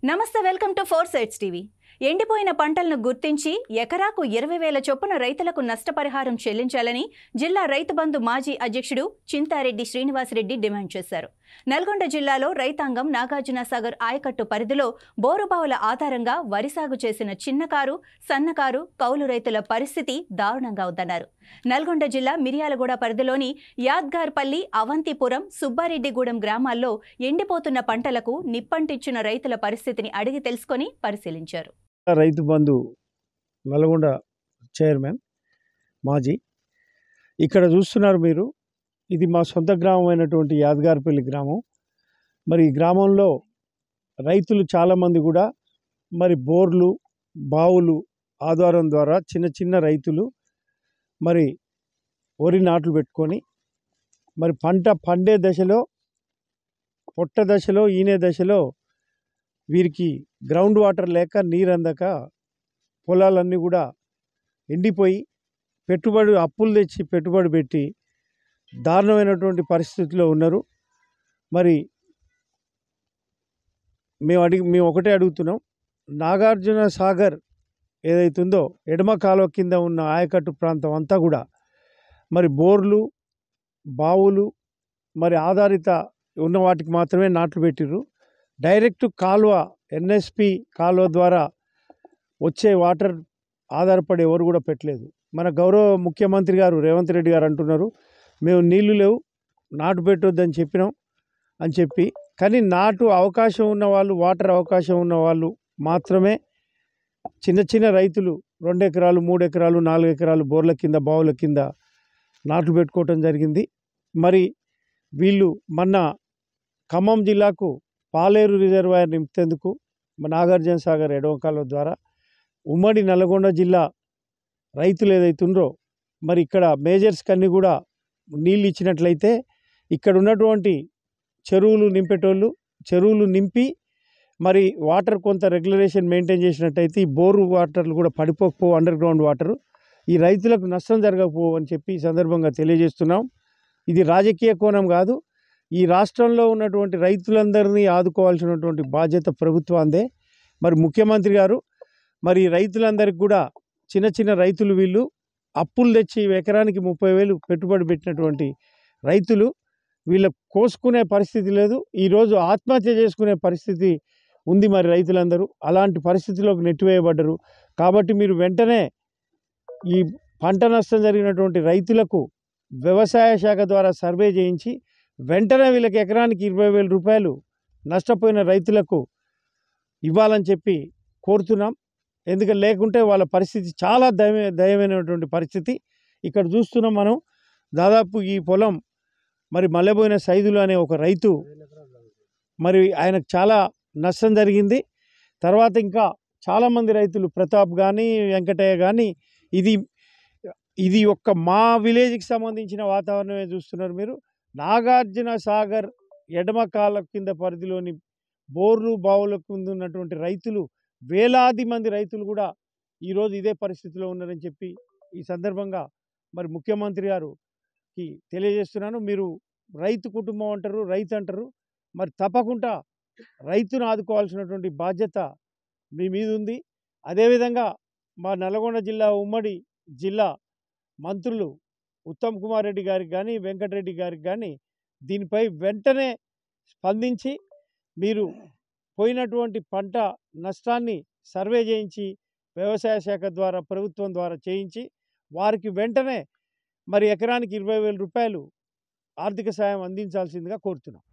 నమస్తే, welcome to 4 sides TV. ఎండిపోయిన పంటలను గుర్తించి ఎకరాకు 20,000 చొప్పున రైతులకు నష్టపరిహారం చెల్లించాలని జిల్లా రైతు బంధు మాజీ అధ్యక్షుడు చింతారెడ్డి శ్రీనివాసరెడ్డి డిమాండ్ చేశారు. నల్గొండ జిల్లాలో రైతాంగం నాగార్జునసాగర్ ఆయకట్టు పరిధిలో బోరుబావుల ఆధారంగా వరి సాగు చేసిన చిన్నకారు, సన్నకారు, కౌలు రైతుల పరిస్థితి దారుణంగా ఉందన్నారు. నల్గొండ జిల్లా మిర్యాలగూడ పరిధిలోని యాద్గార్పల్లి, అవంతిపురం, సుబ్బారెడ్డిగూడెం గ్రామాల్లో ఎండిపోతున్న పంటలకు నిప్పంటించిన రైతుల పరిస్థితిని అడిగి తెలుసుకొని పరిశీలించారు. రైతు బంధు నల్గొండ చైర్మన్ మాజీ ఇక్కడ చూస్తున్నారు మీరు. ఇది మా సొంత గ్రామం అయినటువంటి యాద్గార్పల్లి గ్రామం. మరి ఈ గ్రామంలో రైతులు చాలామంది కూడా మరి బోర్లు, బావులు ఆధారం ద్వారా చిన్న చిన్న రైతులు మరి వరి నాట్లు పెట్టుకొని మరి పంట పండే దశలో, పొట్ట దశలో, ఈనే దశలో వీరికి గ్రౌండ్ వాటర్ లేక నీరు అందక పొలాలన్నీ కూడా ఎండిపోయి అప్పులు తెచ్చి పెట్టుబడి పెట్టి దారుణమైనటువంటి పరిస్థితిలో ఉన్నారు. మరి మేము ఒకటే అడుగుతున్నాం, నాగార్జున సాగర్ ఏదైతుందో ఎడమ కాలువ కింద ఉన్న ఆయకట్టు ప్రాంతం అంతా కూడా మరి బోర్లు, బావులు మరి ఆధారిత ఉన్న వాటికి మాత్రమే నాట్లు పెట్టిర్రు. డైరెక్ట్ కాలువ, ఎన్ఎస్పి కాలువ ద్వారా వచ్చే వాటర్ ఆధారపడి ఎవరు కూడా పెట్టలేదు. మన గౌరవ ముఖ్యమంత్రి గారు రేవంత్ రెడ్డి గారు అంటున్నారు, మేము నీళ్లు లేవు, నాటు పెట్టొద్దని చెప్పినాం అని చెప్పి. కానీ నాటు అవకాశం ఉన్న వాళ్ళు, వాటర్ అవకాశం ఉన్న వాళ్ళు మాత్రమే చిన్న చిన్న రైతులు 2 ఎకరాలు, 3 ఎకరాలు, 4 ఎకరాలు బోర్ల కింద, బావుల కింద నాట్లు పెట్టుకోవటం జరిగింది. మరి వీళ్ళు మొన్న ఖమ్మం జిల్లాకు పాలేరు రిజర్వాయర్ నింపేందుకు నాగార్జున సాగర్ ఎడమ కాలువ ద్వారా ఉమ్మడి నల్గొండ జిల్లా రైతులు ఏదైతుండ్రో మరి ఇక్కడ మేజర్స్కి అన్నీ కూడా నీళ్ళు ఇచ్చినట్లయితే ఇక్కడ ఉన్నటువంటి చెరువులు నింపేటోళ్ళు చెరువులు నింపి మరి వాటర్ కొంత రెగ్యులరేషన్ మెయింటైన్ చేసినట్టయితే ఈ బోరు వాటర్లు కూడా పడిపోకపోవు, అండర్ గ్రౌండ్ వాటరు ఈ రైతులకు నష్టం జరగకపోవు అని చెప్పి ఈ సందర్భంగా తెలియజేస్తున్నాం. ఇది రాజకీయ కోణం కాదు. ఈ రాష్ట్రంలో ఉన్నటువంటి రైతులందరినీ ఆదుకోవాల్సినటువంటి బాధ్యత ప్రభుత్వాందే. మరి ముఖ్యమంత్రి గారు మరి రైతులందరికీ కూడా చిన్న చిన్న రైతులు వీళ్ళు అప్పులు తెచ్చి ఎకరానికి 30,000 పెట్టుబడి పెట్టినటువంటి రైతులు, వీళ్ళ కోసుకునే పరిస్థితి లేదు. ఈరోజు ఆత్మహత్య చేసుకునే పరిస్థితి ఉంది. మరి రైతులందరూ అలాంటి పరిస్థితిలోకి నెట్టివేయబడ్డరు. కాబట్టి మీరు వెంటనే ఈ పంట నష్టం జరిగినటువంటి రైతులకు వ్యవసాయ శాఖ ద్వారా సర్వే చేయించి వెంటనే వీళ్ళకి ఎకరానికి 20,000 రూపాయలు నష్టపోయిన రైతులకు ఇవ్వాలని చెప్పి కోరుతున్నాం. ఎందుకంటే లేకుంటే వాళ్ళ పరిస్థితి చాలా దయమైనటువంటి పరిస్థితి. ఇక్కడ చూస్తున్నాం మనం. దాదాపు ఈ పొలం మరి మల్లెబోయిన సైదులు అనే ఒక రైతు, మరి ఆయనకు చాలా నష్టం జరిగింది. తర్వాత ఇంకా చాలామంది రైతులు, ప్రతాప్ కానీ, వెంకటయ్య కానీ, ఇది ఒక్క మా విలేజ్కి సంబంధించిన వాతావరణమే చూస్తున్నారు మీరు. నాగార్జున సాగర్ ఎడమ కాలువ కింద పరిధిలోని బోర్లు, బావుల కింద ఉన్నటువంటి రైతులు, వేలాది మంది రైతులు కూడా ఈరోజు ఇదే పరిస్థితిలో ఉన్నారని చెప్పి ఈ సందర్భంగా మరి ముఖ్యమంత్రి గారికి తెలియజేస్తున్నాను. మీరు రైతు కుటుంబం అంటారు, రైతు అంటారు, మరి తప్పకుండా రైతును ఆదుకోవాల్సినటువంటి బాధ్యత మీ మీద ఉంది. అదేవిధంగా మా నల్గొండ జిల్లా ఉమ్మడి జిల్లా మంత్రులు ఉత్తమ్ కుమార్ రెడ్డి గారికి కానీ, వెంకటరెడ్డి గారికి కానీ దీనిపై వెంటనే స్పందించి మీరు పోయినటువంటి పంట నష్టాన్ని సర్వే చేయించి వ్యవసాయ శాఖ ద్వారా, ప్రభుత్వం ద్వారా చేయించి వారికి వెంటనే మరి ఎకరానికి 20,000 రూపాయలు ఆర్థిక సాయం అందించాల్సిందిగా కోరుతున్నాం.